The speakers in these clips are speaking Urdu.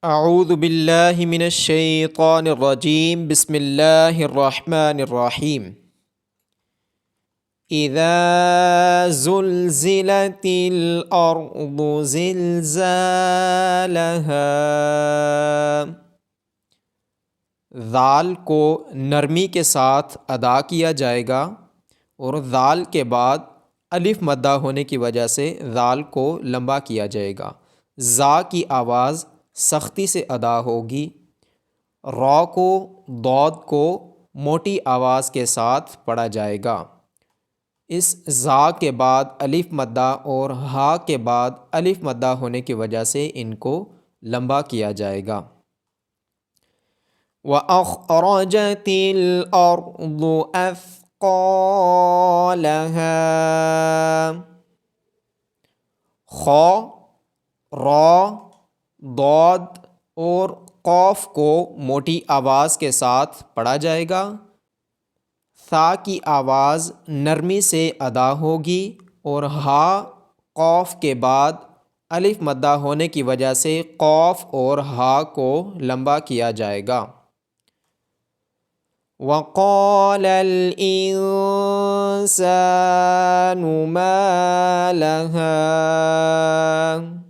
اعوذ باللہ من الشیطان الرجیم بسم اللہ الرحمن الرحیم اذا زلزلت الارض زلزالها ذال کو نرمی کے ساتھ ادا کیا جائے گا اور ذال کے بعد الف مدہ ہونے کی وجہ سے ذال کو لمبا کیا جائے گا۔ زا کی آواز سختی سے ادا ہوگی۔ را کو ضاد کو موٹی آواز کے ساتھ پڑھا جائے گا۔ اس زا کے بعد الف مدہ اور ہا کے بعد الف مدہ ہونے کی وجہ سے ان کو لمبا کیا جائے گا۔ وَأَخْرَجَتِ الْأَرْضُ أَثْقَالَهَا خا، را، ضاد اور قاف کو موٹی آواز کے ساتھ پڑھا جائے گا۔ ثا کی آواز نرمی سے ادا ہوگی اور ہا قاف کے بعد الف مدہ ہونے کی وجہ سے قاف اور ہا کو لمبا کیا جائے گا۔ وَقَالَ الْإِنسَانُ مَا لَهَا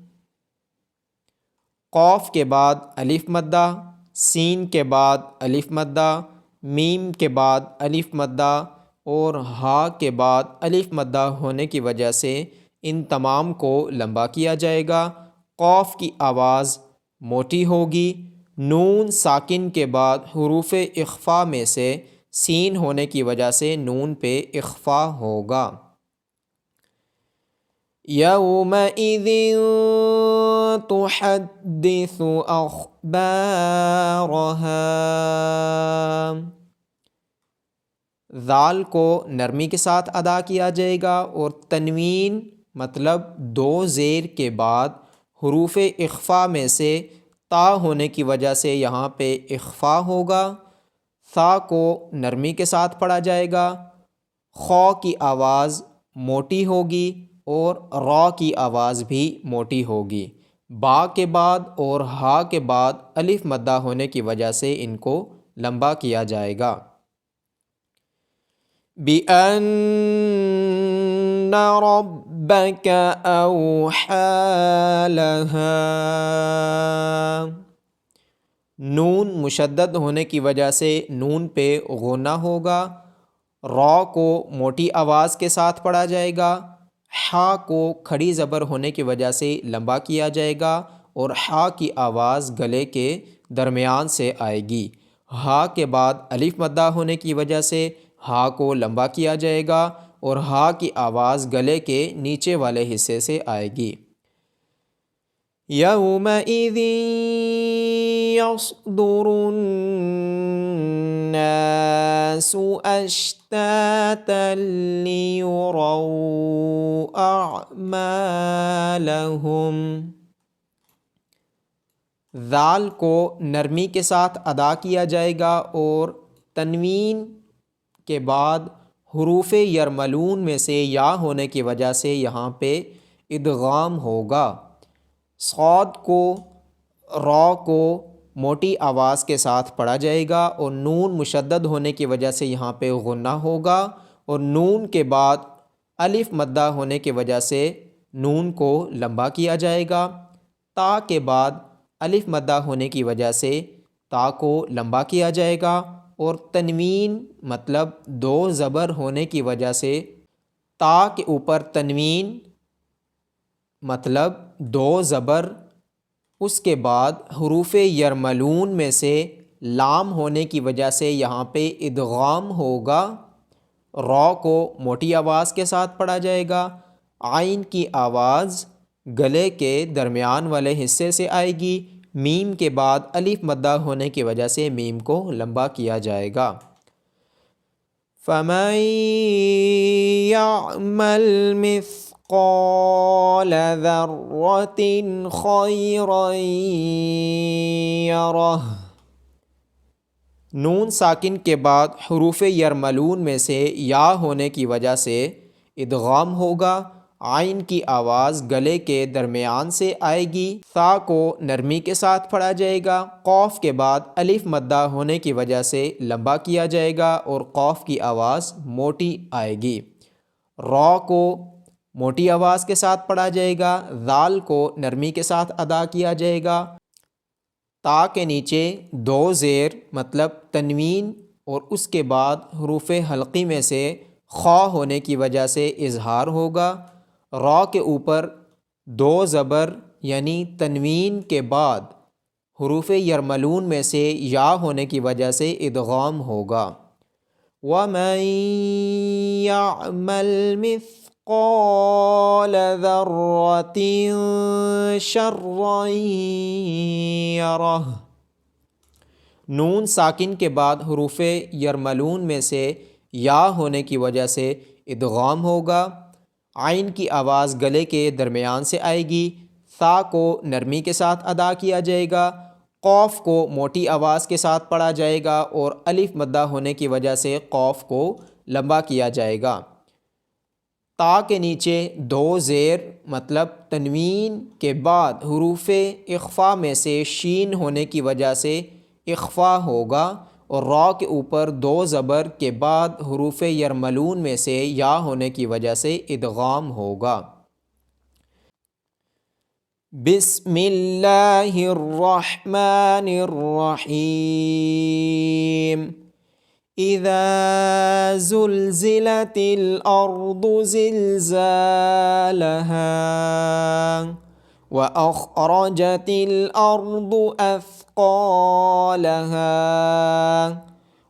قاف کے بعد الف مدہ، سین کے بعد الف مدہ، میم کے بعد الف مدہ اور ہا کے بعد الف مدہ ہونے کی وجہ سے ان تمام کو لمبا کیا جائے گا۔ قاف کی آواز موٹی ہوگی۔ نون ساکن کے بعد حروف اخفا میں سے سین ہونے کی وجہ سے نون پہ اخفا ہوگا۔ یومئذ تحدث اخبارها ذال کو نرمی کے ساتھ ادا کیا جائے گا اور تنوین مطلب دو زیر کے بعد حروف اخفا میں سے تا ہونے کی وجہ سے یہاں پہ اخفا ہوگا۔ ثا کو نرمی کے ساتھ پڑھا جائے گا۔ خا کی آواز موٹی ہوگی اور را کی آواز بھی موٹی ہوگی۔ با کے بعد اور ہا کے بعد الف مدہ ہونے کی وجہ سے ان کو لمبا کیا جائے گا۔ بِأَنَّ رَبَّكَ أَوْحَىٰ لَهَا نون مشدد ہونے کی وجہ سے نون پہ غنہ ہوگا۔ را کو موٹی آواز کے ساتھ پڑھا جائے گا۔ ہا کو کھڑی زبر ہونے کی وجہ سے لمبا کیا جائے گا اور ہا کی آواز گلے کے درمیان سے آئے گی۔ ہا کے بعد الف مدہ ہونے کی وجہ سے ہا کو لمبا کیا جائے گا اور ہا کی آواز گلے کے نیچے والے حصے سے آئے گی۔ یومئذ یصدر الناس اشتاتا لیروا اعمالهم ذال کو نرمی کے ساتھ ادا کیا جائے گا اور تنوین کے بعد حروف یرملون میں سے یا ہونے کی وجہ سے یہاں پہ ادغام ہوگا۔ صاد کو را کو موٹی آواز کے ساتھ پڑھا جائے گا اور نون مشدد ہونے کی وجہ سے یہاں پہ غنہ ہوگا اور نون کے بعد الف مدہ ہونے کی وجہ سے نون کو لمبا کیا جائے گا۔ تا کے بعد الف مدہ ہونے کی وجہ سے تا کو لمبا کیا جائے گا اور تنوین مطلب دو زبر ہونے کی وجہ سے تا کے اوپر تنوین مطلب دو زبر، اس کے بعد حروف یرملون میں سے لام ہونے کی وجہ سے یہاں پہ ادغام ہوگا۔ را کو موٹی آواز کے ساتھ پڑھا جائے گا۔ عین کی آواز گلے کے درمیان والے حصے سے آئے گی۔ میم کے بعد الف مدہ ہونے کی وجہ سے میم کو لمبا کیا جائے گا۔ فَمَن يَعْمَلْ مِثْقَالَ ذَرَّةٍ خَيْرًا يَرَهُ نون ساکن کے بعد حروف یرملون میں سے یا ہونے کی وجہ سے ادغام ہوگا۔ عین کی آواز گلے کے درمیان سے آئے گی، تا کو نرمی کے ساتھ پڑھا جائے گا، قوف کے بعد الف مدہ ہونے کی وجہ سے لمبا کیا جائے گا اور قوف کی آواز موٹی آئے گی۔ را کو موٹی آواز کے ساتھ پڑھا جائے گا، ذال کو نرمی کے ساتھ ادا کیا جائے گا۔ تا کے نیچے دو زیر مطلب تنوین اور اس کے بعد حروف حلقی میں سے خا ہونے کی وجہ سے اظہار ہوگا۔ را کے اوپر دو زبر یعنی تنوین کے بعد حروف یرملون میں سے یا ہونے کی وجہ سے ادغام ہوگا۔ وَمَن يَعْمَلْ مِثْقَالَ ذَرَّةٍ شَرًّا يَرَهُ۔ نون ساکن کے بعد حروف یرملون میں سے یا ہونے کی وجہ سے ادغام ہوگا۔ عین کی آواز گلے کے درمیان سے آئے گی، تا کو نرمی کے ساتھ ادا کیا جائے گا، قوف کو موٹی آواز کے ساتھ پڑھا جائے گا اور الف مدہ ہونے کی وجہ سے قوف کو لمبا کیا جائے گا۔ تا کے نیچے دو زیر مطلب تنوین کے بعد حروف اخفا میں سے شین ہونے کی وجہ سے اخفا ہوگا اور را کے اوپر دو زبر کے بعد حروف یرملون میں سے یا ہونے کی وجہ سے ادغام ہوگا۔ بسم اللہ الرحمن الرحیم۔ اذا زلزلت الارض زلزالها وأخرجت الأرض أثقالها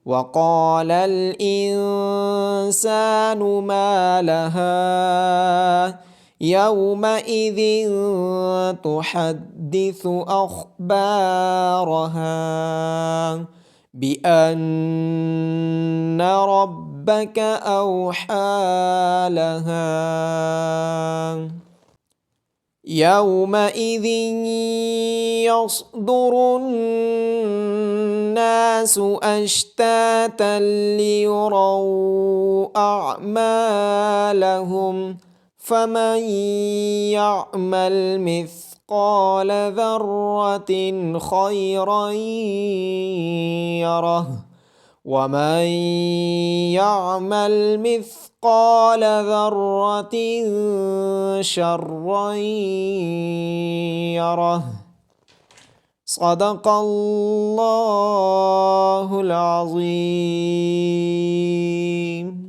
وقال الإنسان ما لها يومئذ تحدث أخبارها بأن ربك أوحى لها يومئذ يصدر الناس أشتاتا ليروا أعمالهم فمن يعمل مثقال ذرة خيرا يره ومن يعمل مثقال ذرة شرا يره۔ صدق اللہ العظیم۔